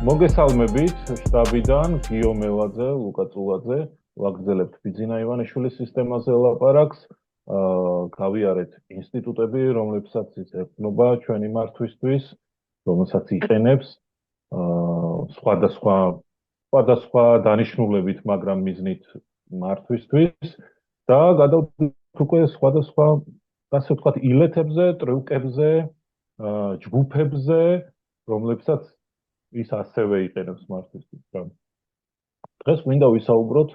მოგესალმებით შტაბიდან გიო მელაძე, ლუკა წულაძე, ვაგრძელებთ ბიძინა ივანიშვილის სისტემაზე ლაპარაკს. გავიარეთ ინსტიტუტები, რომლებსაც ეხნობა ჩვენი მართვისთვის, რომელსაც იყენებს სხვადასხვა სხვადასხვა დანიშნულებით, მაგრამ მიზნით მართვისთვის და გადავდით უკვე სხვადასხვა, ასე ვთქვათ, ილეთებზე, ტრიუკებზე, ჯგუფებზე, რომლებსაც ის ასევე იყენებს მართვისთვის. დღეს მინდა ვისაუბროთ,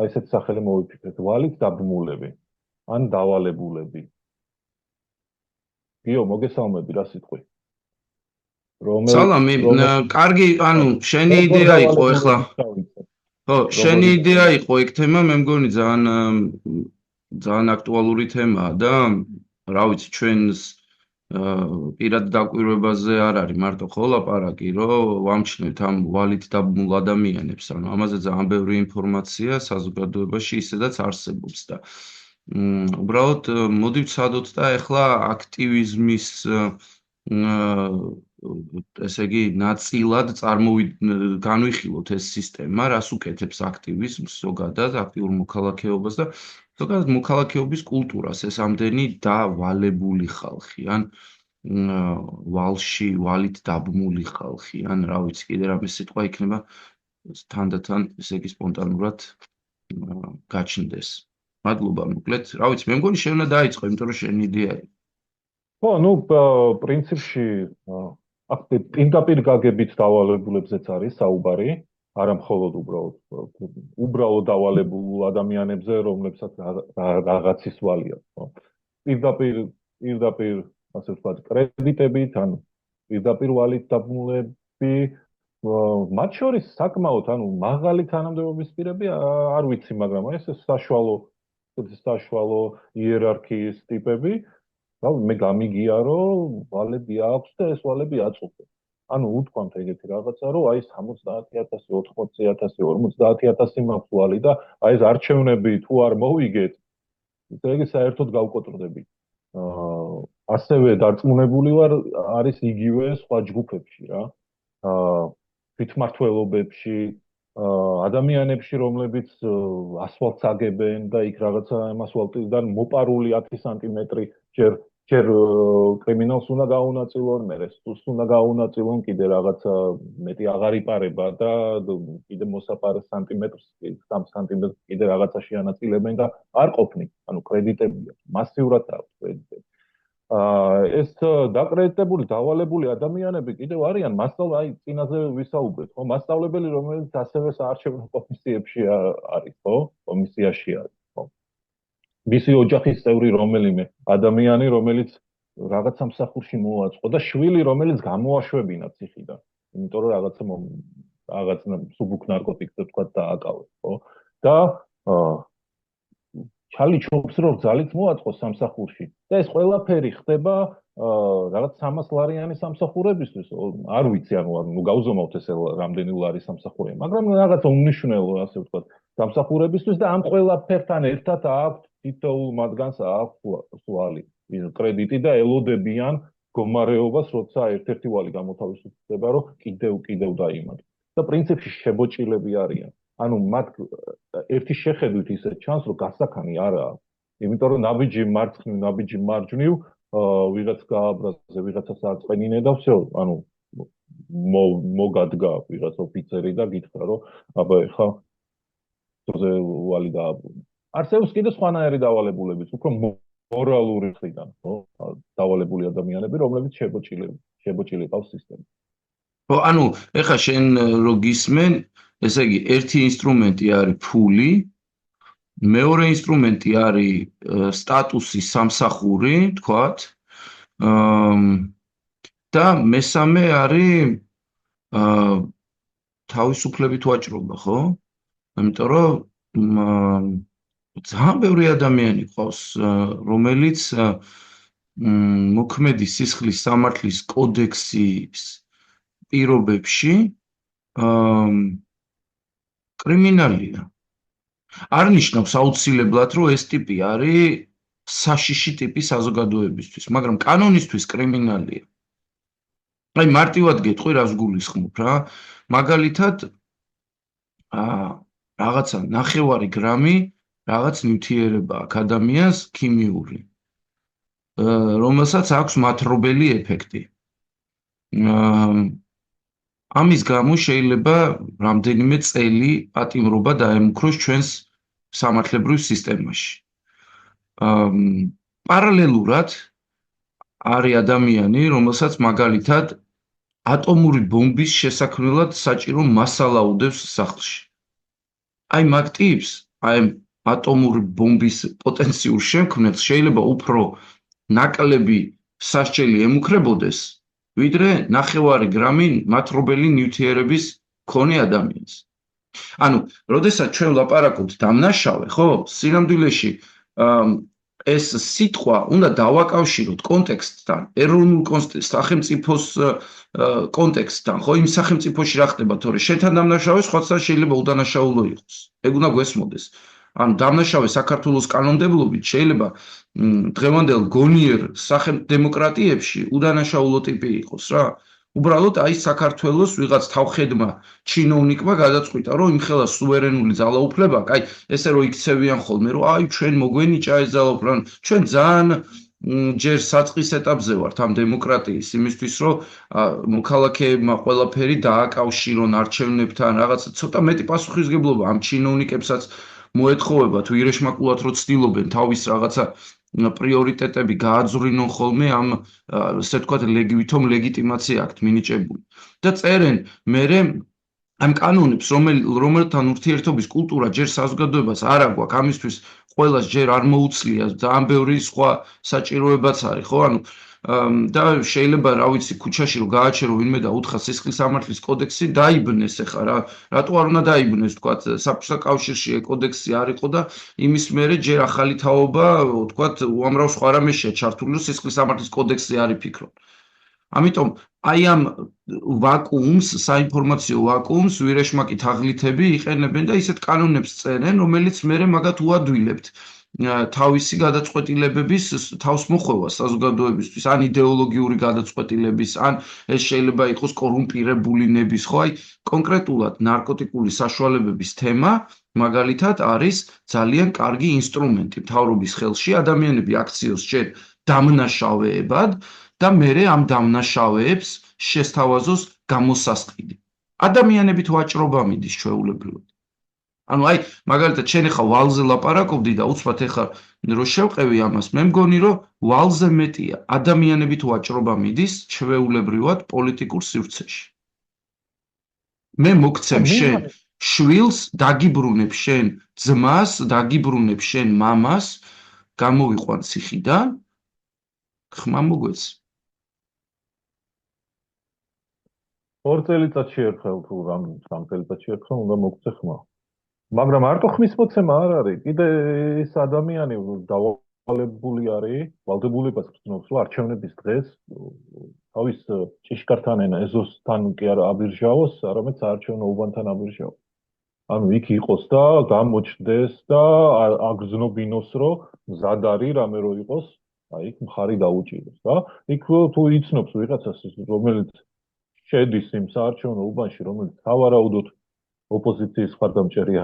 ესეთ სახელი მოვიფიქრეთ, ვალით დაბმულები ან დავალებულები. გიო, მოგესალმები, რა სიტყვი? სალამი, კარგი, შენი იდეა იყო ახლა. ხო, შენი იდეა იყო ეგ თემა, მე მგონი ძალიან აქტუალური თემაა და რა ვიცი, ჩვენს პირად დაკვირვებაზე არ არის მარტო ხო ლაპარაკი, რომ ვამჩნევთ ამ ვალით დაბმულ ადამიანებს, ამაზე ძალიან ბევრი ინფორმაცია საზოგადოებაში ისედაც არსებობს და უბრალოდ მოდი ვცადოთ და ახლა აქტივიზმის ესე იგი ნაწილად განვიხილოთ ეს სისტემა, რას უკეთებს აქტივიზმს ზოგადად, აქტიურ მოქალაქეობას და ზოგადად მოქალაქეობის კულტურას, ეს ამდენი დავალებული ხალხი, ან ვალით დაბმული ხალხი, ან რა ვიცი, კიდე რამე სიტყვა იქნება თანდათან, ესე იგი სპონტანურად გაჩნდეს. მადლობა, მოკლედ, რა ვიცი, მე მგონი შენ უნდა დაიწყო, იმიტომ რომ შენი იდეა იყო. ხო, პრინციპში პირდაპირ გაგებით დავალებულებზეც არის საუბარი, არა მხოლოდ უბრალოდ დავალებულ ადამიანებზე, რომლებსაც რაღაცის ვალი აქვს, ხო? პირდაპირ, ასე ვთქვათ, კრედიტებით, ან პირდაპირ ვალით დაბმულები, მათ შორის საკმაოდ, მაღალი თანამდებობის პირები არ ვიცი, მაგრამ ეს საშუალო იერარქიის ტიპები, მე გამიგია, რომ ვალები აქვს და ეს ვალები აწუხებს. უთქვამთ ეგეთი რაღაცა, რომ აი 70,000, 80,000, 50,000 მაქვს ვალი და აი ეს არჩევნები თუ არ მოვიგეთ, ეგ საერთოდ გავკოტრდები. ასევე დარწმუნებული ვარ, არის იგივე სხვა ჯგუფებში რა. თვითმმართველობებში, ადამიანებში, რომლებიც ასფალტს აგებენ და იქ რაღაცა ამ ასფალტიდან მოპარული 10 სანტიმეტრი ჯერ კრიმინალს უნდა გაუნაწილონ, მერე სულს უნდა გაუნაწილონ, კიდე რაღაცა მეტი აღარ იპარება და კიდე მოსაპარე სანტიმეტრს, 3 სანტიმეტრს კიდე რაღაცაში ანაწილებენ და არ ყოფნით, კრედიტებია, მასიურად აქვს კრედიტები. ეს დაკრედიტებული, დავალებული ადამიანები კიდევ არიან, აი წინაზე ვისაუბრეთ, ხო, მასწავლებელი, რომელიც ასევე საარჩევნო კომისიებში არის, ხო, კომისიაში არის, ხო. მისი ოჯახის წევრი რომელიმე ადამიანი, რომელიც რაღაც სამსახურში მოაწყო და შვილი, რომელიც გამოაშვებინა ციხიდან, იმიტომ რომ რაღაც სუბუქ ნარკოტიკს თქვა დააკავეს, ხო? და ჩალი ჩობს რომ ძალით მოაწყო სამსახურში და ეს ყველაფერი ხდება რაღაც 300 ლარიანი სამსახურებისთვის, არ ვიცი, გავზომავთ ეს რამდენი ლარი სამსახურია, მაგრამ რაღაც უმნიშვნელო, ასე ვთქვათ, სამსახურებისთვის და ამ ყველაფერთან ერთად აქვს თითოეულ მათგანს აქვს ვალი, კრედიტი და ელოდებიან მდგომარეობას, როცა ერთ-ერთი ვალი გამოთავისუფლდება, რომ კიდევ დაიმატოს. და პრინციპში შებოჭილები არიან. მათ ერთი შეხედვით ისე ჩანს, რომ გასახანი არაა. იმიტომ რომ ნაბიჯი მარცხნივ, ნაბიჯი მარჯვნივ, ვიღაც გააბრაზზე, ვიღაცას აწყვენინე და всё, მოგადგა ვიღაც ოფიცერი და გითხრა, რომ აბა ეხა ზოზე ვალი დააბრუნა. არსებობს კიდე სხვანაირი დავალებულებიც, უფრო მორალური მხრიდან, ხო? დავალებული ადამიანები, რომლებიც შებოჭილი ყავს სისტემა. ხო, ეხა შენ რო გისმენ, ესე იგი, ერთი ინსტრუმენტი არის ფული, მეორე ინსტრუმენტი არის სტატუსი, სამსახური, თქვათ, და მესამე არის თავისუფლებით ვაჭრობა, ხო? იმიტომ რომ ძალიან ბევრი ადამიანი ყავს, რომელიც მოქმედი სისხლის სამართლის კოდექსის პირობებში კრიმინალია. არ ნიშნავს აუცილებლად, რომ ეს ტიპი არის საშიში ტიპი საზოგადოებისთვის, მაგრამ კანონისთვის კრიმინალია. აი მარტივად გეტყვი რას გულისხმობ რა. მაგალითად რაღაცა 9 გრამი რაღაც ნივთიერება აქვს ადამიანს ქიმიური, რომელსაც აქვს მათრობელი ეფექტი. ამის გამო შეიძლება რამდენიმე წელი პატიმრობა დაემუქროს ჩვენს სამართლებრივ სისტემაში. პარალელურად არის ადამიანი, რომელსაც მაგალითად ატომური ბომბის შესაქმნელად საჭირო მასალა უდევს სახლში. აი მაგ ტიპს, აი ატომური ბომბის პოტენციურ შემქმნელს შეიძლება უფრო ნაკლები სასჯელი ემუქრებოდეს, ვიდრე 9 გრამი მათრობელი ნივთიერების მქონე ადამიანს. ანუ, როდესაც ჩვენ ვლაპარაკობთ დამნაშავე, ხო? სინამდვილეში ეს სიტყვა უნდა დავაკავშიროთ კონტექსტთან, ეროვნულ სახელმწიფოს კონტექსტთან, ხო? იმ სახელმწიფოში რა ხდება, თორე შენთან დამნაშავე სხვათან შეიძლება უდანაშაულო იყოს. ეგ უნდა გვესმოდეს. ანუ დამნაშავე საქართველოს კანონმდებლობით შეიძლება დღევანდელ გონიერ დემოკრატიებში უდანაშაულო ტიპი იყოს რა. უბრალოდ აი საქართველოს ვიღაც თავხედმა ჩინოვნიკმა გადაწყვიტა, რომ იმხელა სუვერენული ძალაუფლება, აი ესე რომ იქცევიან ხოლმე, რომ აი ჩვენ მოგვენიჭა ეს ძალაუფლება, ჩვენ ძალიან ჯერ საწყის ეტაპზე ვართ ამ დემოკრატიის, იმისთვის რომ მოქალაქეებმა ყველაფერი დააკავშირონ არჩევნებთან, რაღაცა ცოტა მეტი პასუხისგებლობა ამ ჩინოვნიკებსაც მოეთხოვება თუ ირეშმაკულად რო ცდილობენ თავის რაღაცა პრიორიტეტები გააძვრინონ ხოლმე ამ ესე ვთქვათ ვითომ ლეგიტიმაცია აქვთ მინიჭებული და წერენ მერე ამ კანონებს რომელთან ურთიერთობის კულტურა ჯერ საზოგადოებას არ აქვს ამისთვის ყველას ჯერ არ მოუცლია ძალიან ბევრი სხვა საჭიროებაც არის ხო ანუ და შეიძლება რა ვიცი ქუჩაში რომ გააჩერო ვინმე და უთხრა სისხლის სამართლის კოდექსი დაიბნეს ეხა რა რატო არ უნდა დაიბნეს ვთქვათ საბჭოთა კავშირში კოდექსი არ იყო და იმის მერე ჯერ ახალი თაობა ვთქვათ უამრავ სხვა რამეშია ჩართული სისხლის სამართლის კოდექსი არ იფიქრონ ამიტომ აი ამ ვაკუუმს საინფორმაციო ვაკუუმს ვირეშმაკი თაღლითები იყენებენ და ისეთ კანონებს წერენ რომელიც მერე მაგათ უადვილებთ თავისი გადაწყვეტილებების თავს მოხვევას საზოგადოებისთვის ან იდეოლოგიური გადაწყვეტილების ან ეს შეიძლება იყოს კორუმპირებული ნების ხო აი კონკრეტულად ნარკოტიკული საშუალებების თემა მაგალითად არის ძალიან კარგი ინსტრუმენტი მთავრობის ხელში ადამიანები აქციოს ჯერ დამნაშავეებად და მერე ამ დამნაშავეებს შესთავაზოს გამოსასყიდი ადამიანებით ვაჭრობა მიდის ჩვეულებრივად ანუ აი მაგალითად შენ ხა ვალზე ლაპარაკობდი და უცბად ეხა რომ შევყევი ამას მე მგონი რომ ვალზე მეტია ადამიანებით ვაჭრობა მიდის ჩვეულებრივად პოლიტიკურ სივრცეში მე მოგცემ შენ შვილს დაგიბრუნებ შენ ძმას დაგიბრუნებ შენ მამას გამოვიყვან ციხიდან ხმა მოგვეც 2 წელიწადში ერთხელ თუ რამ 3 წელიწადში ერთხელ უნდა მოგცე ხმა მაგრამ მარტო ხმის მოცემა არ არის კიდე ეს ადამიანი დავალებული არის ვალდებულებას გრძნობს რომ არჩევნების დღეს თავის ჭიშკართან ენა ეზოსთან კი არა აბირჟაოს არამედ საარჩევნო უბანთან აბირჟაოს ანუ იქ იყოს და გამოჩნდეს და აგრძნობინოს რომ მზად არის რამე რო იყოს აი იქ მხარი დაუჭიროს და იქ თუ იცნობს ვიღაცას რომელიც შედის იმ საარჩევნო უბანში რომელიც სავარაუდოდ ოპოზიციის მხარდამჭერი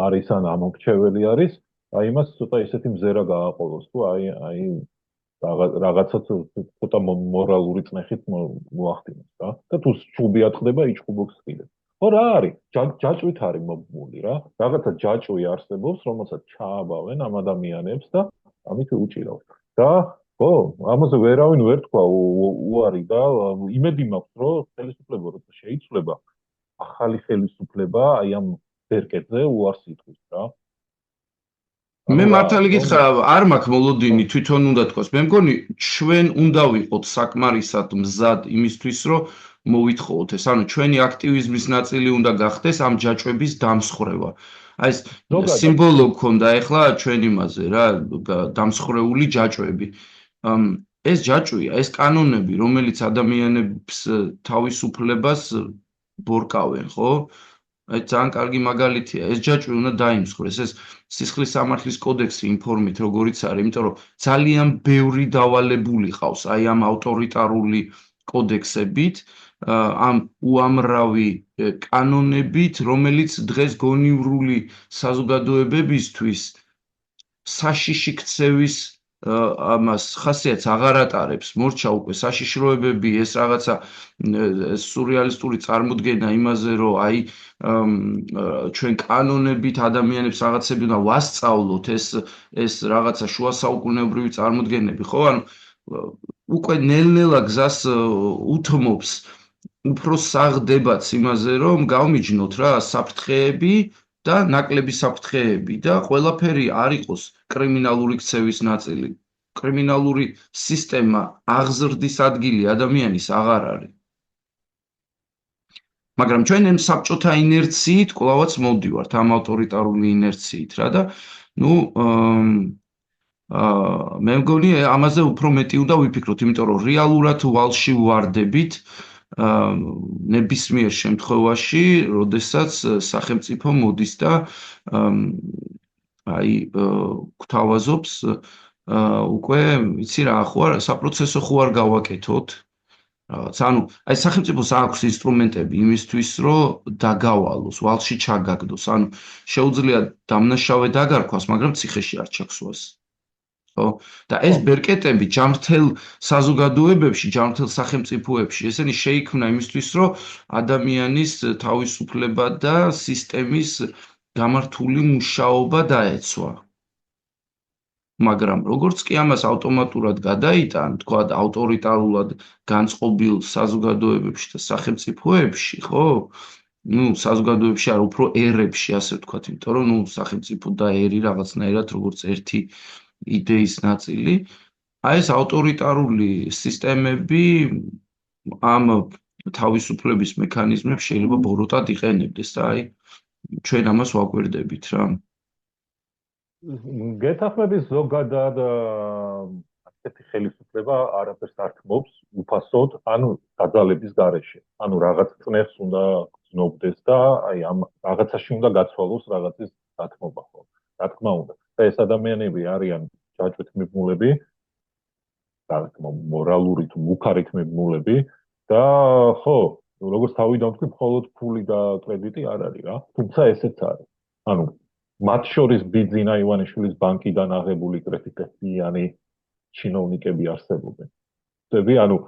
არის ან ამომრჩეველი არის, აი იმას ცოტა ისეთი მზერა გააყოლოს, თუ აი რაღაცა ცოტა მორალური წნეხით მოახდინოს რა. და თუ ჩუბიად ხდება, იჭუბობს კიდევ. ხო რა არის? ჯაჭვით არის მობმული რა. რაღაცა ჯაჭვი არსებობს, რომელსაც ჩააბავენ ამ ადამიანებს და ამით უჭირავს. და ხო, ამაზე ვერავინ ვერ თქვა უარი და იმედი მაქვს, რომ ხელისუფლება როცა შეიცვლება ახალი ხელისუფლება აი ამ ბერკეტზე უარს იტყვის რა. მე მართალი გითხრა, არ მაქვს მოლოდინი თვითონ უნდა თქვას. მე მგონი ჩვენ უნდა ვიყოთ საკმარისად მზად იმისთვის, რომ მოვითხოვოთ ეს. ანუ ჩვენი აქტივიზმის ნაწილი უნდა გახდეს ამ ჯაჭვების დამსხრევა. აი ეს სიმბოლო გქონდა ეხლა ჩვენ იმაზე რა, დამსხრეული ჯაჭვები. ეს ჯაჭვია, ეს კანონები, რომელიც ადამიანებს თავისუფლებას ბორკავენ, ხო? აი ძალიან კარგი მაგალითია. ეს ჯაჭვი უნდა დაიმსხვრეს. ეს სისხლის სამართლის კოდექსი ინფორმით როგორიც არის, იმიტომ რომ ძალიან ბევრი დავალებული ყავს აი ამ ავტორიტარული კოდექსებით, ამ უამრავი კანონებით, რომელიც დღეს გონივრული საზოგადოებებისთვის საშიში ქცევის ამას ხასიათს აღარ ატარებს. მორჩა უკვე საშიშროებები, ეს რაღაცა სურეალისტური წარმოდგენა იმაზე, რომ აი ჩვენ კანონებით ადამიანებს რაღაცები უნდა ვასწავლოთ, ეს რაღაცა შუა საუკუნეობრივი წარმოდგენები, ხო? ანუ უკვე ნელ-ნელა გზას უთმობს უფრო საღდებაც იმაზე, რომ გავმიჯნოთ რა საფრთხეები და ნაკლები საფრთხეები და ყველაფერი არ იყოს კრიმინალური ქცევის ნაწილი. კრიმინალური სისტემა აღზრდის ადგილი ადამიანის აღარ არის. მაგრამ ჩვენ ამ საბჭოთა ინერციით კვლავაც მოვდივართ, ამ ავტორიტარული ინერციით რა და ნუ მე მგონი ამაზე უფრო მეტი უნდა ვიფიქროთ, იმიტომ რომ რეალურად ვალში ვარდებით ნებისმიერ შემთხვევაში, როდესაც სახელმწიფო მოდის და აი გვთავაზობს უკვე იცი რა ხო არა საპროცესო ხო არ გავაკეთოთ რაღაც ანუ აი სახელმწიფოს აქვს ინსტრუმენტები იმისთვის რომ დაგავალოს ვალში ჩაგაგდოს ანუ შეუძლია დამნაშავე დაგარქვას მაგრამ ციხეში არ ჩაქსვას ხო და ეს ბერკეტები ჯანმრთელ საზოგადოებებში ჯანმრთელ სახელმწიფოებში ესენი შეიქმნა იმისთვის რომ ადამიანის თავისუფლება და სისტემის გამართული მუშაობა დაეცვა მაგრამ როგორც კი ამას ავტომატურად გადაიტან, თქვა ავტორიტარულად განწყობილ საზოგადოებებში და სახელმწიფოებში, ხო? ნუ საზოგადოებებში არ უფრო ერებში, ასე ვთქვათ, იმიტომ რომ ნუ სახელმწიფო და ერი რაღაცნაირად როგორც ერთი იდეის ნაწილი, აი ეს ავტორიტარული სისტემები ამ თავისუფლების მექანიზმებს შეიძლება ბოროტად იყენებდეს და აი ჩვენ ამას ვაკვირდებით რა. გეთახმების ზოგადად ასეთი ხელისუფლება არაფერს არ თმობს უფასოდ, ანუ დაძალების გარეშე. ანუ რაღაც წნეხს უნდა გზნობდეს და აი ამ რაღაცაში უნდა გაცვალოს რაღაცის დათმობა ხო. რა თქმა უნდა. და ეს ადამიანები არიან ჯაჭვით მიბმულები, რაღაც მორალური თუ მუქარით მიბმულები და ხო, როგორც თავიდან ვთქვი, მხოლოდ ფული და კრედიტი არ არის რა. თუმცა ესეც არის. ანუ მათ შორის ბიძინა ივანიშვილის ბანკიდან აღებული კრედიტებიანი ჩინოვნიკები არსებობენ. ხდები, ანუ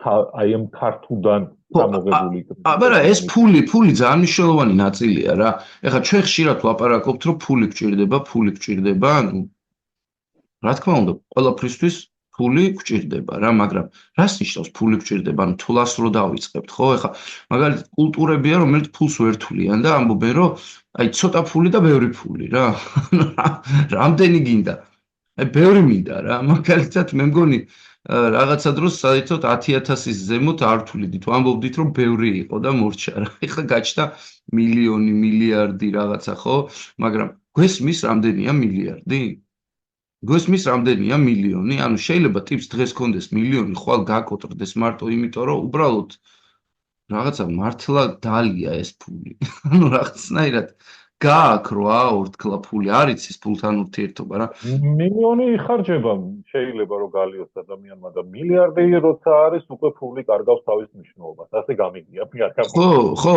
აი ამ ქართუდან გამოგებული აბარა ეს ფული ძალიან მნიშვნელოვანი ნაწილია რა. ეხლა ჩვენ ხშირად ვლაპარაკობთ, რომ ფული გჭირდება, ანუ რა თქმა უნდა, ყველაფრისთვის ფული გჭირდება რა, მაგრამ რას ნიშნავს ფული გჭირდება? ანუ თულას რო დავიწყებთ, ხო? ეხლა მაგალითად კულტურებია, რომელიც ფულს ვერ თვლიან და ამბობენ, რომ აი ცოტა ფული და ბევრი ფული რა. რამდენი გინდა? აი ბევრი მინდა რა. მაგალითად მე მგონი რაღაცა დროს საერთოდ 10,000-ის ზემოთ არ თვლიდით, ვამბობდით რომ ბევრი იყო და მორჩა რა. ეხლა გაჩნდა მილიონი, მილიარდი რაღაცა, ხო? მაგრამ გვესმის რამდენია მილიარდი? გვესმის რამდენია მილიონი? ანუ შეიძლება ტიპს დღეს კონდეს მილიონი, ხვალ გაკოტრდეს მარტო იმიტომ რომ უბრალოდ რაღაცა მართლა დალია ეს ფული. ანუ რაღაცნაირად გააქვს რა ორთქლა ფული, არის ის ფულთან ურთიერთობა რა. მილიონი იხარჯება შეიძლება რომ გალიოს ადამიანმა და მილიარდი როცა არის უკვე ფული კარგავს თავის მნიშვნელობას. ასე გამიგია ფიქრობ. ხო,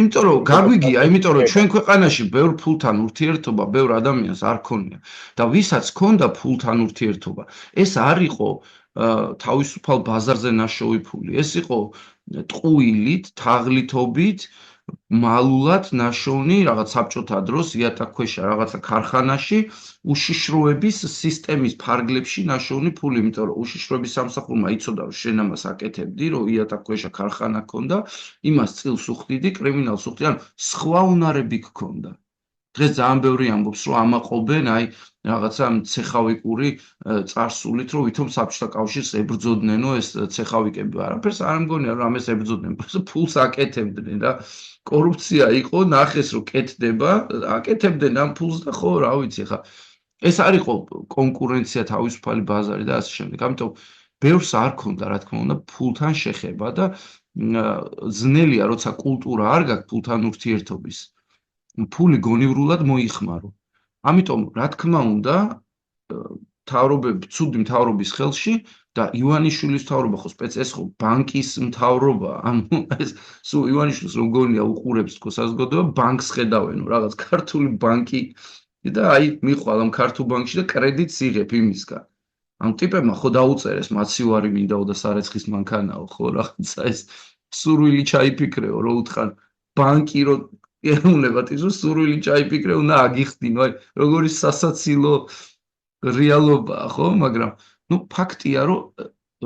იმიტომ რომ გაგვიგია, იმიტომ რომ ჩვენ ქვეყანაში ბევრ ფულთან ურთიერთობა ბევრ ადამიანს არ ქონია და ვისაც ქონდა ფულთან ურთიერთობა, ეს არ იყო თავისუფალ ბაზარზე ნაშოვი ფული. ეს იყო ტყუილით, თაღლითობით მალულად ნაშოვნი რაღაც საბჭოთა დროს იატაკქვეშა რაღაცა ქარხანაში უშიშროების სისტემის ფარგლებში ნაშოვნი ფული, იმიტომ რომ უშიშროების სამსახურმა იცოდა რომ შენ ამას აკეთებდი, რომ იატაკქვეშა ქარხანა ქონდა, იმას წილს უხდიდი, კრიმინალს უხდიდი, ანუ სხვა უნარები გქონდა. დღეს ძალიან ბევრი ამბობს რომ ამაყობენ აი რაღაცა ცეხავიკური წარსულით რომ ვითომ საბჭოთა კავშირს ებრძოდნენ ეს ცეხავიკები არაფერს არ მგონია რომ ამას ებრძოდნენ ფულს აკეთებდნენ რა კორუფცია იყო ნახეს რომ კეთდება აკეთებდნენ ამ ფულს და ხო რა ვიცი ხა ეს არ იყო კონკურენცია თავისუფალი ბაზარი და ასე შემდეგ ამიტომ ბევრს არ ქონდა რა თქმა უნდა ფულთან შეხება და ძნელია როცა კულტურა არ გაქვს ფულთან ურთიერთობის ფული გონივრულად მოიხმარო. ამიტომ, რა თქმა უნდა, ცუდი მთავრობის ხელში და ივანიშვილის მთავრობა ხო ეს ხო ბანკის მთავრობა, ანუ ეს სულ ივანიშვილს რომ გონია უყურებს თქო საზოგადოება, ბანკს ხედავენ, რაღაც ქართული ბანკი და აი მიყვალ ამ ქართულ ბანკში და კრედიტს იღებ იმისგან. ამ ტიპებმა ხო დაუწერეს მაცივარი მინდაო და სარეცხის მანქანაო, ხო რაღაცა ეს სურვილი ჩაიფიქრეო, რო უთხრან ბანკი რო ერუნებათ ის რომ სურვილი ჩაიფიქრე უნდა აგიხდინო, აი როგორი სასაცილო რეალობაა, ხო, მაგრამ ნუ ფაქტია, რომ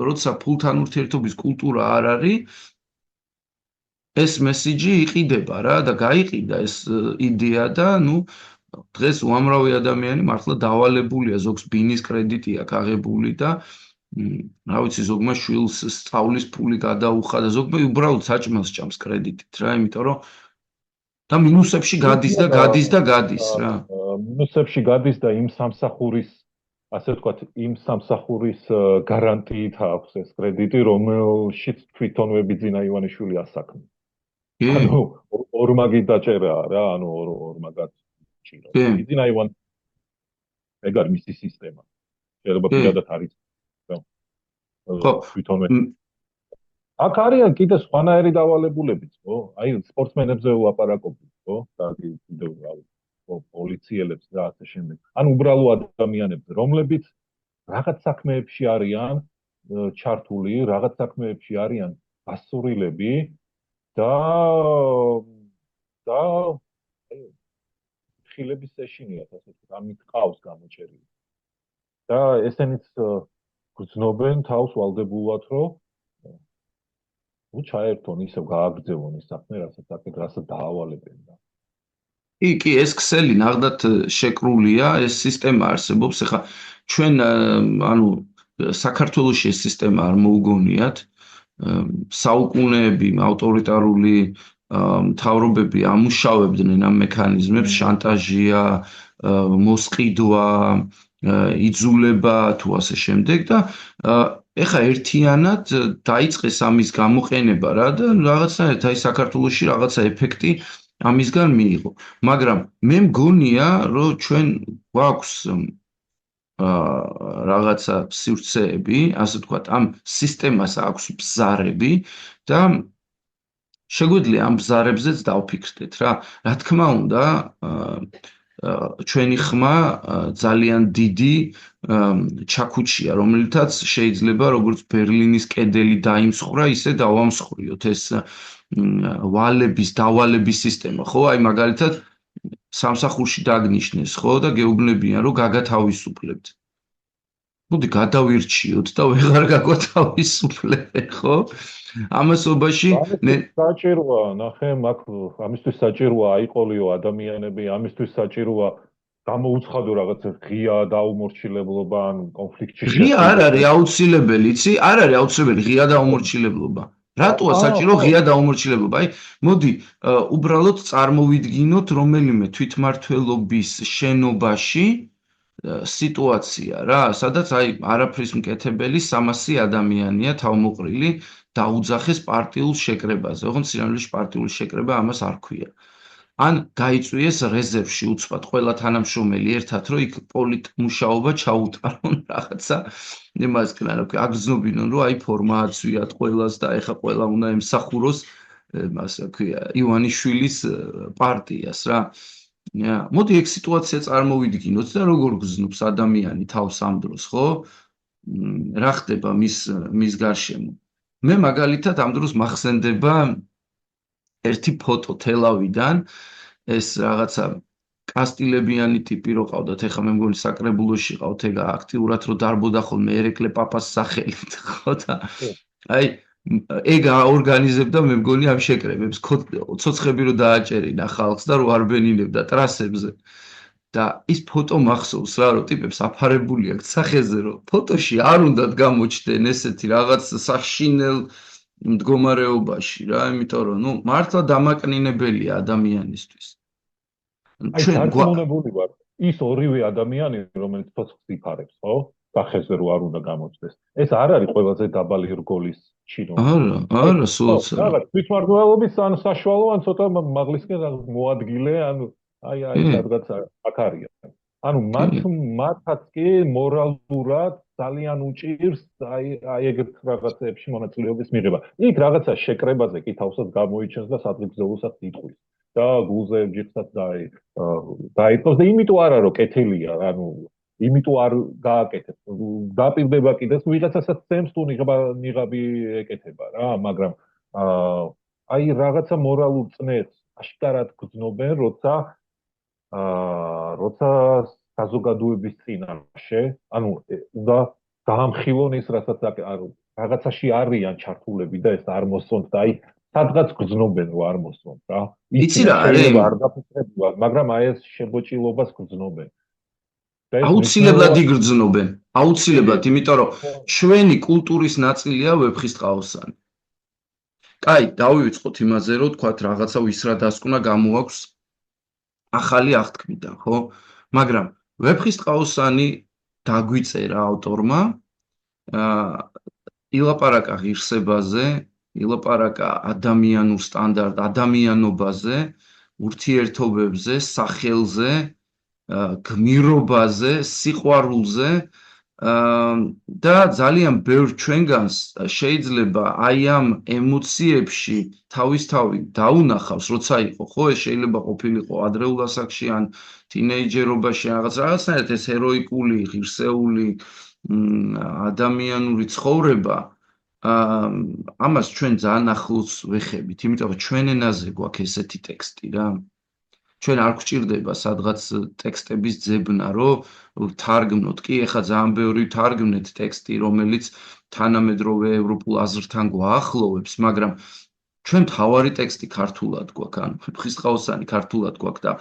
როცა ფულთან ურთიერთობის კულტურა არ არის, ეს მესიჯი იყიდება რა და გაიყიდა ეს იდეა და ნუ დღეს უამრავი ადამიანი მართლა დავალებულია, ზოგს ბინის კრედიტი აქვს აღებული და რა ვიცი, ზოგმა შვილს სწავლის ფული გადაუხა და ზოგმა უბრალოდ საჭმელს ჭამს კრედიტით რა, იმიტომ რომ და მინუსებში გადის და გადის და გადის რა. მინუსებში გადის და იმ სამსახურის, ასე ვთქვათ, იმ სამსახურის გარანტიით აქვს ეს კრედიტი, რომელშიც თვითონ ვებიძინა ივანიშვილი ასაქმე. ანუ ორმაგი დაჭერაა რა, ანუ ორმაგად ჭირო. ვებიძინა ივან ეგ არის მისი სისტემა. შეიძლება პირადად არის. ხო, თვითონ აქ არიან კიდე სხვანაირი დავალებულებიც, ხო? აი სპორტსმენებზე ვლაპარაკობთ, ხო? და კიდევ რა პოლიციელებს და ასე შემდეგ. ან უბრალო ადამიანებს, რომლებიც რაღაც საქმეებში არიან ჩართული, რაღაც საქმეებში არიან გასწორილები და ხილების ეშინიათ, ასე ვთქვათ, ამით ყავს გამოჩერილი. და ესენიც გრძნობენ თავს ვალდებულად, რომ ჩაერთონ ისევ გააგრძელონ ის საქმე, რასაც დაავალებენ და კი, ეს ქსელი ნახდათ შეკრულია, ეს სისტემა არსებობს. ეხლა ჩვენ ანუ საქართველოში ეს სისტემა არ მოუგონიათ. საუკუნეები ავტორიტარული მთავრობები ამუშავებდნენ ამ მექანიზმებს, შანტაჟია, მოსყიდვა, იძულება თუ ასე შემდეგ და ეხლა ერთიანად დაიწყეს ამის გამოყენება რა და რაღაცნაირად აი საქართველოში რაღაცა ეფექტი ამისგან მიიღო. მაგრამ მე მგონია, რომ ჩვენ გვაქვს რაღაცა სივრცეები, ასე ვთქვათ, ამ სისტემას აქვს ბზარები და შეგვიძლია ამ ბზარებზეც დავფიქრდეთ რა. რა თქმა უნდა, ჩვენი ხმა ძალიან დიდი ჩაქუჩია, რომელთაც შეიძლება როგორც ბერლინის კედელი დაიმსხვრა, ისე დავამსხვრიოთ ეს დავალების სისტემა, ხო? აი მაგალითად სამსახურში დაგნიშნეს, ხო? და გეუბნებიან, რომ გაგათავისუფლებთ. მოდი გადავირჩიოთ და ვეღარ გაგათავისუფლებთ, ხო? ამასობაში საჭიროა, ნახე, მაგ ამისთვის საჭიროა აიყოლიო ადამიანები, ამისთვის საჭიროა გამოუცხადო რაღაცა ღია დაუმორჩილებლობა ან კონფლიქტში შეხვედრა. ღია არ არის აუცილებელი, იცი? არ არის აუცილებელი ღია დაუმორჩილებლობა. რატოა საჭირო ღია დაუმორჩილებლობა? აი, მოდი უბრალოდ წარმოვიდგინოთ რომელიმე თვითმმართველობის შენობაში სიტუაცია რა, სადაც აი არაფრის მკეთებელი 300 ადამიანია თავმოყრილი დაუძახეს პარტიულ შეკრებაზე. ოღონდ სინამდვილეში პარტიული შეკრება ამას არ ქვია. ან გაიწვიეს რეზერვში უცბად ყველა თანამშრომელი ერთად, რომ იქ პოლიტმუშაობა ჩაუტარონ რაღაცა იმასკენ, აგრძნობინონ, რომ აი ფორმა აცვიათ ყველას და ეხა ყველა უნდა ემსახუროს, ასე ქვია, ივანიშვილის პარტიას რა. მოდი ეგ სიტუაცია წარმოვიდგინოთ და როგორ გრძნობს ადამიანი თავს ამ დროს, ხო? რა ხდება მის გარშემო? მე მაგალითად ამ დროს მახსენდება ერთი ფოტო თელავიდან, ეს რაღაცა კასტილებიანი ტიპი რო ყავდათ, ეხლა მე მგონი საკრებულოში ყავთ, ეგ აქტიურად რო დარბოდა ხოლმე ერეკლე პაპას სახელით, ხო და აი ეგ აორგანიზებდა მე მგონი ამ შეკრებებს, ცოცხები რო დააჭერინა ხალხს და რო არბენინებდა ტრასებზე. და ის ფოტო მახსოვს რა, რომ ტიპებს აფარებული აქვს სახეზე, რომ ფოტოში არ უნდათ გამოჩდნენ ესეთი რაღაც საშინელ მდგომარეობაში რა, იმიტომ რომ ნუ მართლა დამაკნინებელია ადამიანისთვის. ჩვენ გონებული ვარ ის ორივე ადამიანი, რომელიც ცოცხლს იფარებს, ხო? სახეზე რო არ უნდა გამოჩნდეს. ეს არ არის ყველაზე დაბალი რგოლის ჩინო. არა, სულაც არა. რაღაც თვითმმართველობის ან საშუალო ან ცოტა მაღლისკენ მოადგილე ან აი სადღაც აქ არის. ანუ კი. მათაც კი მორალურად ძალიან უჭირს აი ეგრეთ რაღაცეებში მონაწილეობის მიღება. იქ რაღაცა შეკრებაზე კი თავსაც გამოიჩენს და სადღეგრძელოსაც იტყვის. და გულზე ჯიხსაც დაიწყოს და იმიტომ არა რომ კეთილია, ანუ იმიტომ არ გააკეთებს. დაპირდება კიდეს ვიღაცასაც წემს თუ ნიღაბი ეკეთება რა, მაგრამ აი რაღაცა მორალურ წნეს აშკარად გრძნობენ, როცა საზოგადოების წინაშე, ანუ უნდა გაამხილონ ის, რაღაცაში არიან ჩართულები და ეს არ მოსწონთ და აი სადღაც გრძნობენ რომ არ მოსწონთ რა. იცი იციან, რა შეიძლება არის? არ დაფიქრებულად, მაგრამ აი ეს შემოჭილობას გრძნობენ. და ეს აუცილებლად მნიშვნელოვანია. იგრძნობენ. აუცილებლად, იმიტომ რომ ხო, ჩვენი კულტურის ნაწილია ვეფხისტყაოსანი. კაი, დავივიწყოთ იმაზე, რომ თქვათ რაღაცა ვისრა დასკვნა გამოაქვს ახალი აღთქმიდან, ხო? მაგრამ ვეფხისტყაოსანი დაგვიწერა ავტორმა, აა ილაპარაკა ღირსებაზე, ილაპარაკა ადამიანურ სტანდარტ ადამიანობაზე, ურთიერთობებზე, სახელზე, გმირობაზე, სიყვარულზე და ძალიან ბევრ ჩვენგანს შეიძლება აი ამ ემოციებში თავისთავად დაუნახავს, როცა იყო, ხო, ეს შეიძლება ყოფილიყო ადრეულ ასაკში ან თინეიჯერობაში რაღაცნაირად ეს ჰეროიკული, ღირსეული ადამიანური ცხოვრება ამას ჩვენ ძალიან ახლოს ვეხებით, იმიტომ რომ ჩვენ ენაზე გვაქვს ესეთი ტექსტი რა. ჩვენ არ გვჭირდება სადღაც ტექსტების ძებნა, რომ ვთარგმნოთ. კი, ეხლა ძალიან ბევრი ვთარგმნეთ ტექსტი, რომელიც თანამედროვე ევროპულ აზრთან გვაახლოვებს, მაგრამ ჩვენ მთავარი ტექსტი ქართულად გვაქვს, ანუ ვეფხისტყაოსანი ქართულად გვაქვს და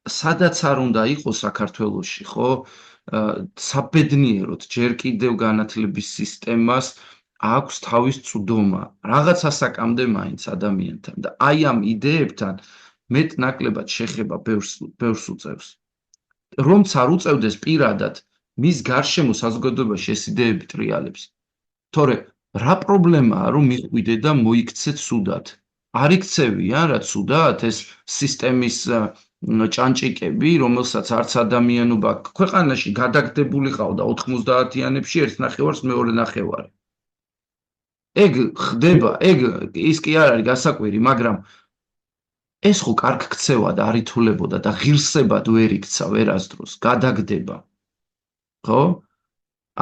სადაც არ უნდა იყოს საქართველოში, ხო? საბედნიეროდ ჯერ კიდევ განათლების სისტემას აქვს თავის წვდომა, რაღაც ასაკამდე მაინც ადამიანთან და აი ამ იდეებთან მეტ-ნაკლებად შეხება ბევრს უწევს. რომც არ უწევდეს პირადად, მის გარშემო საზოგადოებაში ეს იდეები ტრიალებს. თორე რა პრობლემაა, რომ მიყვიდე და მოიქცე ცუდად? არ იქცევიან რა ცუდად ეს სისტემის ჭანჭიკები, რომელსაც არც ადამიანობა ქვეყანაში გადაგდებული ყავდა 90-იანებში ერთ ნახევარს მეორე ნახევარი. ეგ ხდება, ეგ ის კი არ არის გასაკვირი, მაგრამ ეს ხო კარგ ქცევად არ ითვლებოდა და ღირსებად ვერ იქცა ვერასდროს, გადაგდება. ხო?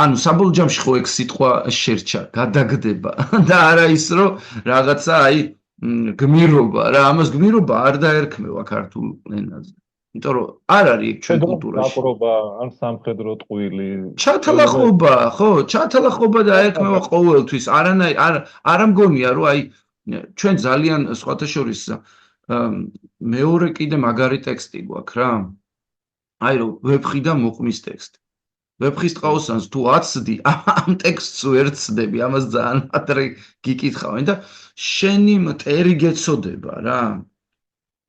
ანუ საბოლოო ჯამში ხო ეგ სიტყვა შერჩა, გადაგდება და არა ის რომ რაღაცა აი გმირობა რა, ამას გმირობა არ დაერქმევა ქართულ ენაზე. იმიტომ რომ არ არის ეგ ჩვენ კულტურაში. დაპყრობა ან სამხედრო ტყუილი. ჩათალახობა, ხო, ჩათალახობა დაერქმევა ყოველთვის. არა მგონია რომ აი ჩვენ ძალიან სხვათა შორის მეორე კიდე მაგარი ტექსტი გვაქვს რა. აი რომ ვეფხი და მოყმის ტექსტი. ვეფხისტყაოსანს თუ აცდი, ამ ტექსტს ვერ ცდები, ამას ძალიან ადრე გიკითხავენ და შენი მტერი გეცოდება რა.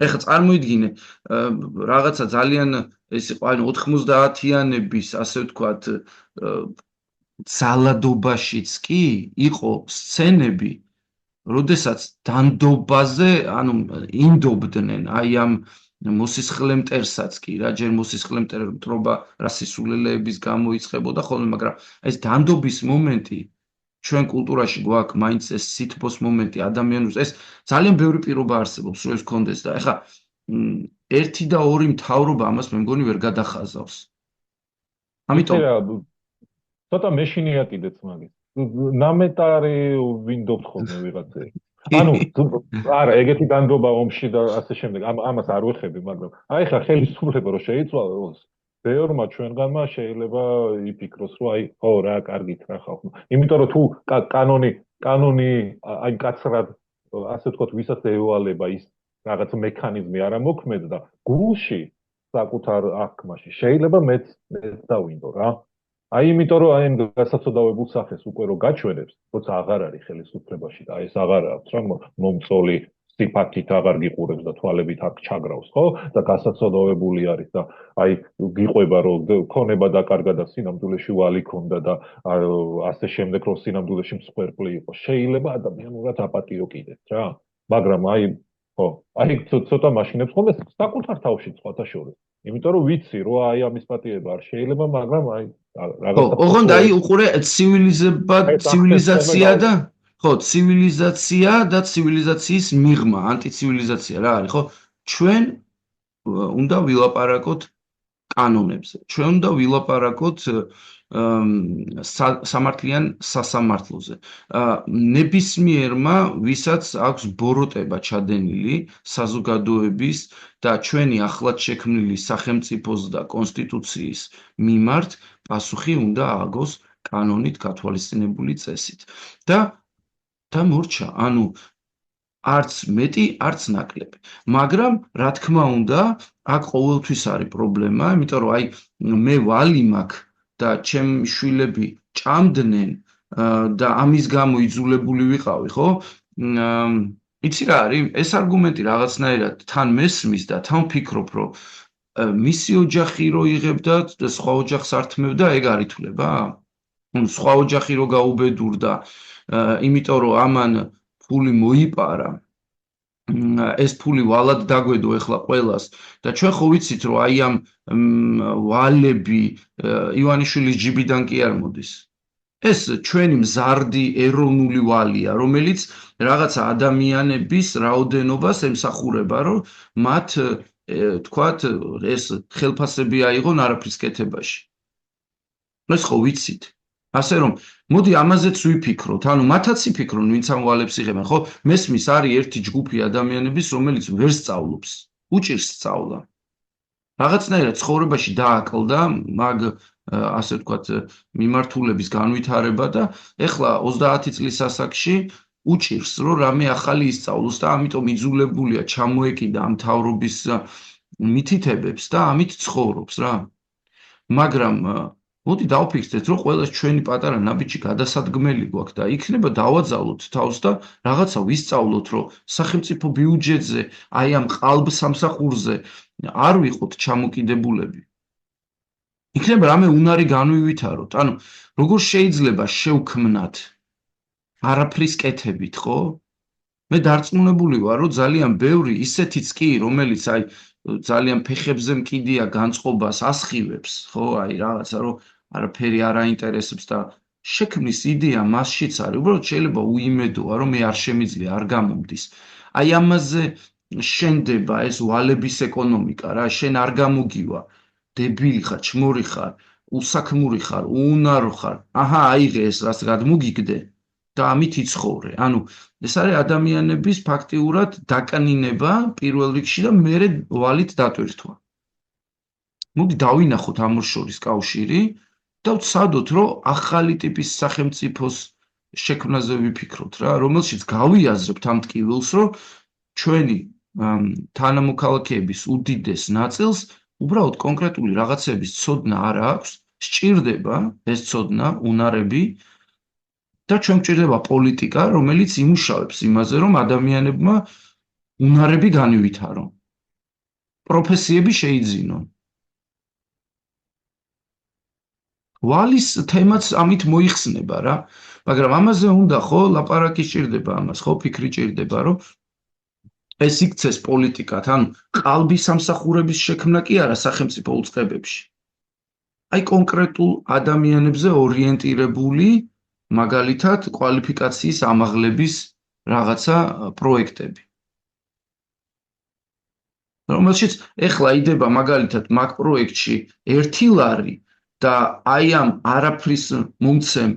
ეხლა წარმოიდგინე, რაღაცა ძალიან ეს იყო, ანუ 90-იანების, ასე ვთქვათ, ძალადობაშიც კი იყო სცენები, როდესაც დანდობაზე, ანუ ინდობდნენ აი ამ მოსისხლე მტერსაც კი რა, ჯერ მოსისხლე მტრობა რა სისულელეების გამო იწყებოდა ხოლმე, მაგრამ ეს დანდობის მომენტი ჩვენ კულტურაში გვაქვს მაინც ეს სითბოს მომენტი ადამიანურს, ეს ძალიან ბევრი პირობა არსებობს, რომ ეს გქონდეს და ეხლა ერთი და ორი მთავრობა ამას მე მგონი ვერ გადახაზავს. ამიტომ ცოტა მეშინია კიდეც მაგის. ნამეტარი ვინდობთ ხოლმე ვიღაცები. ანუ არა, ეგეთი დანდობა ომში და ასე შემდეგ. ამას არ ვეხები, მაგრამ აი ხა ხელისუფლება რომ შეიცვალოს, ბევრმა ჩვენგანმა შეიძლება იფიქროს, რომ აი, ხო რა, კარგით რა ხალხო. იმიტომ რომ თუ კანონი აი კაცრად ასე ვთქვათ, ვისაც ევალება ის რაღაც მექანიზმი არ ამოქმედდა, გულში საკუთარ აღქმაში შეიძლება მეც დავინდო რა. აი იმიტომ რომ აი გასაცოდავებულ სახეს უკვე რო გაჩვენებს, როცა აღარ არის ხელისუფლებაში და ეს აღარ აქვს რა მომწოლი სიფათით აღარ გიყურებს და თვალებით აქ ჩაგრავს, ხო? და გასაცოდავებული არის და აი გიყვება რომ ქონება დაკარგა და სინამდვილეში ვალი ქონდა და ასე შემდეგ რომ სინამდვილეში მსხვერპლი იყო. შეიძლება ადამიანურად აპატიო კიდეც რა. მაგრამ აი ხო, აი ცოტა მაშინებს ხოლმე საკუთარ თავში სხვათა შორის. იმიტომ რომ ვიცი, რომ აი ამის პატიება არ შეიძლება, მაგრამ აი ხო, რაღაცა ოღონდ აი ფოტოებს უყურე ეს ახდენს ხოლმე ცივილიზაცია და გავლენას. ხო, ცივილიზაცია და ცივილიზაციის მიღმა, ანტიცივილიზაცია რა არის, ხო? ჩვენ უნდა ვილაპარაკოთ კანონებზე. ჩვენ უნდა ვილაპარაკოთ სამართლიან სასამართლოზე. ნებისმიერმა, ვისაც აქვს ბოროტება ჩადენილი საზოგადოების და ჩვენი ახლად შექმნილი სახელმწიფოს და კონსტიტუციის მიმართ, პასუხი უნდა ააგოს კანონით გათვალისწინებული წესით. და მორჩა, ანუ არც მეტი, არც ნაკლები. მაგრამ, რა თქმა უნდა, აქ ყოველთვის არის პრობლემა, იმიტომ რომ აი მე ვალი მაქვს და ჩემი შვილები ჭამდნენ და ამის გამო იძულებული ვიყავი, ხო? იცი რა არის? ეს არგუმენტი რაღაცნაირად თან მესმის და თან ვფიქრობ, რომ მისი ოჯახი რო იღებდა და სხვა ოჯახს ართმევდა, ეგ არ ითვლება? სხვა ოჯახი რო გაუბედურდა, იმიტომ რომ ამან ფული მოიპარა, ეს ფული ვალად დაგვედო ეხლა ყველას და ჩვენ ხო ვიცით რომ აი ამ ვალები ივანიშვილის ჯიბიდან კი არ მოდის. ეს ჩვენი მზარდი ეროვნული ვალია, რომელიც რაღაცა ადამიანების რაოდენობას ემსახურება, რომ მათ თქვათ ეს ხელფასები აიღონ არაფრის კეთებაში. ეს ხო ვიცით. ასე რომ, მოდი ამაზეც ვიფიქროთ, ანუ მათაც იფიქრონ, ვინც ამ ვალებს იღებენ, ხო? მესმის არის ერთი ჯგუფი ადამიანების, რომელიც ვერ სწავლობს, უჭირს სწავლა. რაღაცნაირად ცხოვრებაში დააკლდა მაგ ასე ვთქვათ მიმართულების განვითარება და ეხლა 30 წლის ასაკში უჭირს, რომ რამე ახალი ისწავლოს და ამიტომ იძულებულია ჩამოეკიდა ამ მთავრობის მითითებებს და ამით ცხოვრობს რა. მაგრამ მოდი დავფიქრდეთ, რომ ყველა ჩვენი პატარა ნაბიჯი გადასადგმელი გვაქვს და იქნება დავაძალოთ თავს და რაღაცა ვისწავლოთ, რომ სახელმწიფო ბიუჯეტზე, აი ამ ყალბ სამსახურზე არ ვიყოთ ჩამოკიდებულები. იქნება რამე უნარი განვივითაროთ. ანუ როგორ შეიძლება შევქმნათ არაფრის კეთებით, ხო? მე დარწმუნებული ვარ, რომ ძალიან ბევრი ისეთიც კი, რომელიც აი ძალიან ფეხებზე მკიდია განწყობას ასხივებს, ხო? აი რაღაცა რომ არაფერი არ აინტერესებს და შექმნის იდეა მასშიც არის. უბრალოდ შეიძლება უიმედოა, რომ მე არ შემიძლია, არ გამომდის. აი ამაზე შენდება ეს ვალების ეკონომიკა რა, შენ არ გამოგივა. დებილი ხარ, ჩმორი ხარ, უსაქმური ხარ, უუნარო ხარ. აჰა, აიღე ეს რაც გადმოგიგდე და ამით იცხოვრე. ანუ ეს არის ადამიანების ფაქტიურად დაკნინება პირველ რიგში და მერე ვალით დატვირთვა. მოდი დავინახოთ ამ შორის კავშირი და ვცადოთ, რომ ახალი ტიპის სახელმწიფოს შექმნაზე ვიფიქროთ რა, რომელშიც გავიაზრებთ ამ ტკივილს, რომ ჩვენი თანამოქალაქეების უდიდეს ნაწილს უბრალოდ კონკრეტული რაღაცების ცოდნა არ აქვს, სჭირდება ეს ცოდნა, უნარები და ჩვენ გვჭირდება პოლიტიკა, რომელიც იმუშავებს იმაზე, რომ ადამიანებმა უნარები განივითარონ. პროფესიები შეიძინონ. ვალის თემაც ამით მოიხსნება რა, მაგრამ ამაზე უნდა ხო ლაპარაკი სჭირდება ამას, ხო ფიქრი სჭირდება, რომ ეს იქცეს პოლიტიკად, ანუ ყალბი სამსახურების შექმნა კი არა სახელმწიფო უწყებებში. აი კონკრეტულ ადამიანებზე ორიენტირებული მაგალითად კვალიფიკაციის ამაღლების რაღაცა პროექტები. რომელშიც ეხლა იდება მაგალითად მაგ პროექტში 1 ლარი და აი ამ არაფრის მომცემ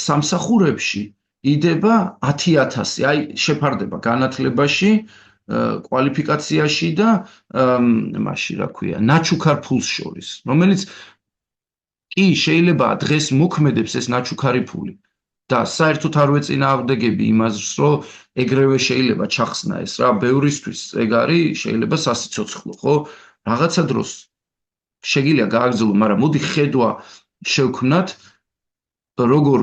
სამსახურებში იდება 10,000, აი შეფარდება განათლებაში, კვალიფიკაციაში და მაშინ რა ქვია, ნაჩუქარ ფულს შორის, რომელიც კი შეიძლება დღეს მოქმედებს ეს ნაჩუქარი ფული და საერთოდ არ ვეწინააღმდეგები იმას, რომ ეგრევე შეიძლება ჩახსნა ეს რა, ბევრისთვის ეგ არის, შეიძლება სასიცოცხლო, ხო? რაღაცა დროს შეგიძლია გააგრძელო, მაგრამ მოდი ხედვა შევქმნათ, როგორ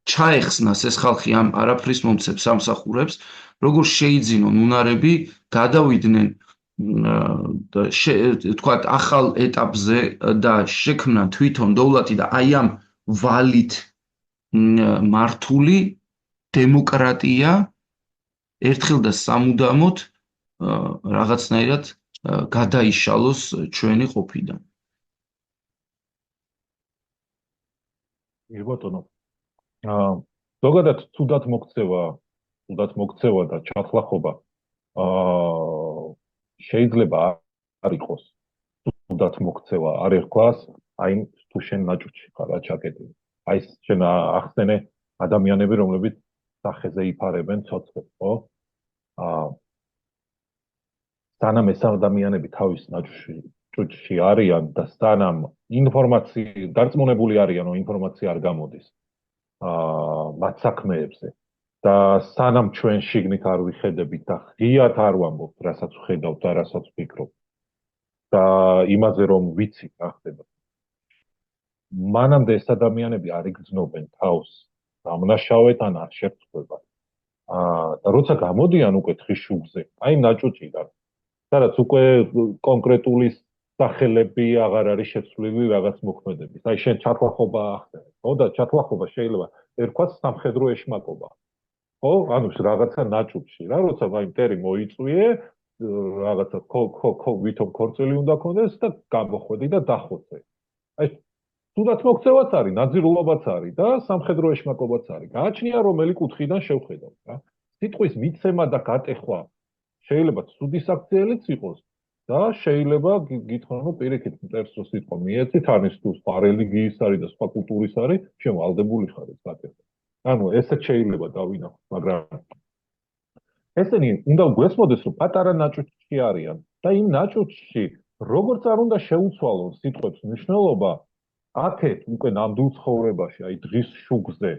ჩაეხსნას ეს ხალხი ამ არაფრის მომცემ სამსახურებს, როგორ შეიძინონ უნარები, გადავიდნენ თქვათ ახალ ეტაპზე და შექმნან თვითონ დოვლათი და აი ამ ვალით მართული დემოკრატია ერთხელ და სამუდამოდ რაღაცნაირად გადაიშალოს ჩვენი ყოფიდან. ბატონო, ზოგადად თუდად მოქცევა და ჩახლახობა შეიძლება არ იყოს თუდად მოქცევა, არ ერქვას, აი თუ შენ ნაჭუჭი ხარ ჩაკეტილი. აი შენ ახსენე ადამიანები, რომლებიც სახეზე იფარებენ ცოცხლებს, ხო? სანამ ეს ადამიანები თავის ნაჭუჭში არიან და სანამ ინფორმაცია დარწმუნებული არიან, რომ ინფორმაცია არ გამოდის მათ საქმეებზე და სანამ ჩვენ შიგნით არ ვიხედებით და ღიად არ ვამბობთ, რასაც ვხედავთ და რასაც ვფიქრობთ და იმაზე რომ ვიცით რა ხდება. მანამდე ეს ადამიანები არ იგრძნობენ თავს დამნაშავედ ან არ შეფრთხებად. და როცა გამოდიან უკვე თხის შუქზე, აი ნაჭუჭიდან, სადაც უკვე კონკრეტული სახელები აღარ არის შეცვლილი რაღაც მოქმედების. აი შენ ჩათვალხობა ახსენე, ხო? და ჩათვალხობა შეიძლება ერქვას სამხედრო ეშმაკობა. ხო? ანუ რაღაცა ნაჭუჭი რა, როცა აი მტერი მოიწვიე, რაღაცა ვითომ ქორწილი უნდა ქონდეს და გამოხვედი და დახოცე. აი თუნდაც მოქცევაც არის, ნაძირულობაც არის და სამხედრო ეშმაკობაც არის. გააჩნია რომელი კუთხიდან შევხედავ რა. სიტყვის მიცემა და გატეხვა შეიძლება ცუდისაქციელიც იყოს და შეიძლება გითხრან რომ პირიქით მტერს რო სიტყვა მიეცით, ამის თუ სხვა რელიგიის არის და სხვა კულტურის არის, შემალდებული ხარ ეს გატეხვა. ანუ ესეც შეიძლება დავინახოთ, მაგრამ ესენი უნდა გვესმოდეს რომ პატარა ნაჭუჭი არიან და იმ ნაჭუჭში როგორც არ უნდა შეუცვალონ სიტყვებს მნიშვნელობა აქეთ უკვე ნამდვილ ცხოვრებაში, აი დღის შუქზე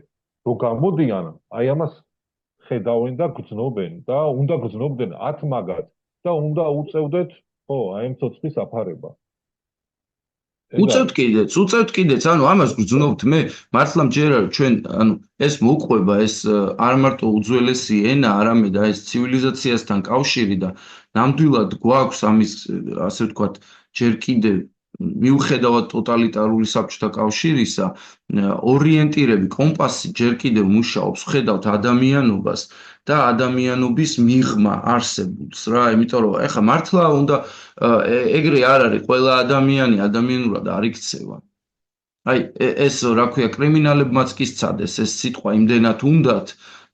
რო გამოდიან, აი ამას ხედავენ და გრძნობენ და უნდა გრძნობდნენ 10 მაგად და უნდა უწევდეთ, ხო, აი ამ ცოცხლის აფარება. უწევთ კიდეც, ანუ ამას გრძნობთ მე, მართლა მჯერა ჩვენ, ანუ ეს მოყვება, ეს არ მარტო უძველესი ენა, არამედ აი ეს ცივილიზაციასთან კავშირი და ნამდვილად გვაქვს ამის, ასე ვთქვათ, ჯერ კიდევ მიუხედავად ტოტალიტარული საბჭოთა კავშირისა, ორიენტირები, კომპასი ჯერ კიდევ მუშაობს, ხედავთ ადამიანობას და ადამიანობის მიღმა არსებობს რა, იმიტომ რომ ეხლა მართლა უნდა ეგრე არ არის, ყველა ადამიანი ადამიანურად არ იქცევა. აი ეს რა ქვია, კრიმინალებმაც კი სცადეს ეს სიტყვა იმდენად უნდათ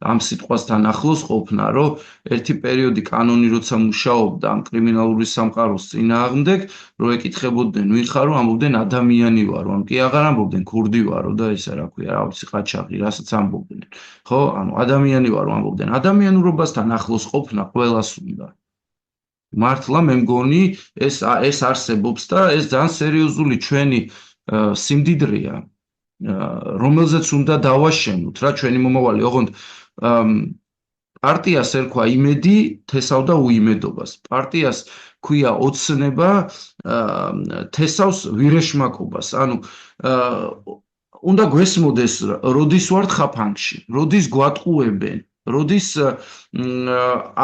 ამ სიტყვასთან ახლოს ყოფნა, რომ ერთი პერიოდი კანონი როცა მუშაობდა ამ კრიმინალური სამყაროს წინააღმდეგ, რო ეკითხებოდნენ ვინ ხარო, ამბობდნენ ადამიანი ვარო, ან კი აღარ ამბობდნენ ქურდი ვარო და ისა რა ქვია, რა ვიცი, ყაჩაღი, რასაც ამბობდნენ. ხო, ანუ ადამიანი ვარო ამბობდნენ. ადამიანურობასთან ახლოს ყოფნა ყველას უნდა. მართლა მე მგონი ეს არსებობს და ეს ძალიან სერიოზული ჩვენი სიმდიდრეა, რომელზეც უნდა დავაშენოთ რა ჩვენი მომავალი. ოღონდ პარტიას ერქვა იმედი თესავდა უიმედობას. პარტიას ქვია ოცნება თესავს ვირეშმაკობას. ანუ უნდა გვესმოდეს, როდის ვართ ხაფანგში, როდის გვატყუებენ, როდის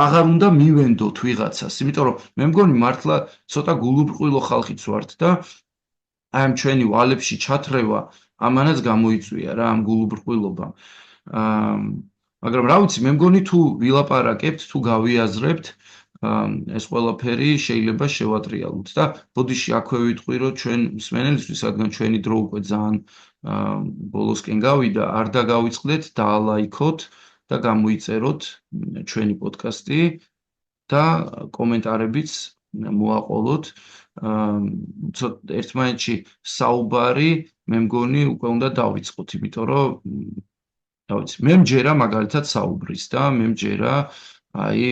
აღარ უნდა მივენდოთ ვიღაცას, იმიტომ რომ მე მგონი მართლა ცოტა გულუბრყვილო ხალხიც ვართ და აი ამ ჩვენი ვალებში ჩათრევა ამანაც გამოიწვია რა, ამ გულუბრყვილობამ. მაგრამ რა ვიცი, მე მგონი თუ ვილაპარაკებთ, თუ გავიაზრებთ, ეს ყველაფერი შეიძლება შევატრიალოთ და ბოდიში აქვე ვიტყვი, რომ ჩვენ მსმენელისთვის, რადგან ჩვენი დრო უკვე ძალიან ბოლოსკენ გავიდა, არ დაგავიწყდეთ, დაალაიქოთ და გამოიწეროთ ჩვენი პოდკასტი და კომენტარებიც მოაყოლოთ. ერთმანეთში საუბარი მე მგონი უკვე უნდა დავიწყოთ, იმიტომ რომ რა ვიცი, მე მჯერა მაგალითად საუბრის და მე მჯერა აი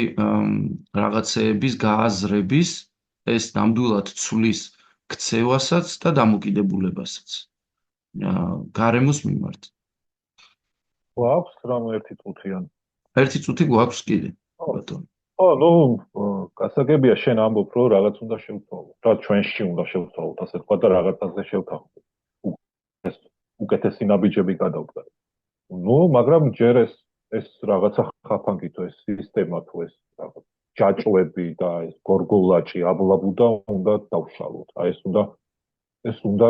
რაღაცეების გააზრების, ეს ნამდვილად ცვლის ქცევასაც და დამოკიდებულებასაც გარემოს მიმართ. გვაქვს რამე ერთი წუთიანი. ერთი წუთი გვაქვს კიდე, ბატონო. ხო, ნუ გასაგებია შენ ამბობ, რომ რაღაც უნდა შევცვალოთ. რა ჩვენში უნდა შევცვალოთ, ასე თქვა და რაღაცაზე შევთანხმდეთ. უკეთესი ნაბიჯები გადავდგარეთ. ნუ, მაგრამ ჯერ ეს რაღაცა ხაფანგი თუ ეს სისტემა თუ ეს რაღაც ჯაჭვები და ეს გორგოლაჭი აბლაბუდა უნდა დავშალოთ. აი ეს უნდა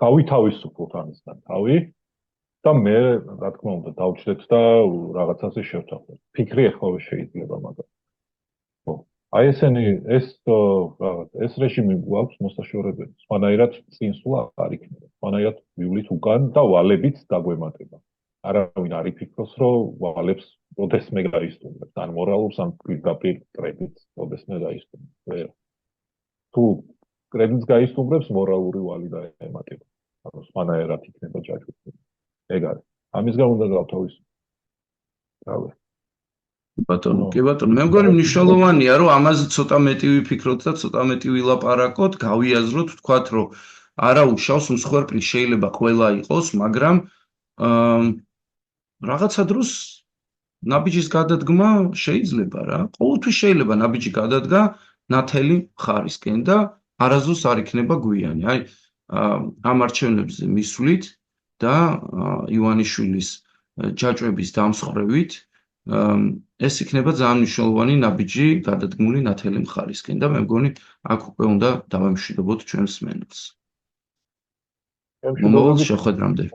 გავითავისუფლოთ ამისგან თავი და მე რა თქმა უნდა დავჭდეთ და რაღაცაზე შევთანხმდეთ. ფიქრი ახლავე შეიძლება, მაგრამ ხო, აი ესენი ეს რეჟიმი გვაქვს მოსაშორებელი. სხვანაირად წინსვლა არ იქნება. სხვანაირად ვივლით უკან და ვალებით დაგვემატება. არავინ არ იფიქროს, რომ ვალებს ოდესმე გაისტუმრებს, ან მორალურს, ან პირდაპირ კრედიტს ოდესმე გაისტუმრებს. ვერ. თუ კრედიტს გაისტუმრებს, მორალური ვალი დაემატება. ანუ სხვანაირად იქნება ჯაჭვური. ეგ არის. ამის გამო უნდა გავთავისუფლდეთ. რავი. ბატონო, კი ბატონო, მე მგონი მნიშვნელოვანია, რომ ამაზე ცოტა მეტი ვიფიქროთ და ცოტა მეტი ვილაპარაკოთ, გავიაზროთ, ვთქვათ, რომ არა უშავს მსხვერპლი შეიძლება ყველა იყოს, მაგრამ რაღაცა დროს ნაბიჯის გადადგმა შეიძლება რა. ყოველთვის შეიძლება ნაბიჯი გადადგა ნათელი მხარისკენ და არასდროს არ იქნება გვიანი. აი, ამ არჩევნებზე მისვლით და ივანიშვილის ჯაჭვების დამსხვრევით ეს იქნება ძალიან მნიშვნელოვანი ნაბიჯი გადადგმული ნათელი მხარისკენ და მე მგონი აქ უკვე უნდა დავემშვიდობოთ ჩვენს მსმენელს. მომავალ შეხვედრამდე.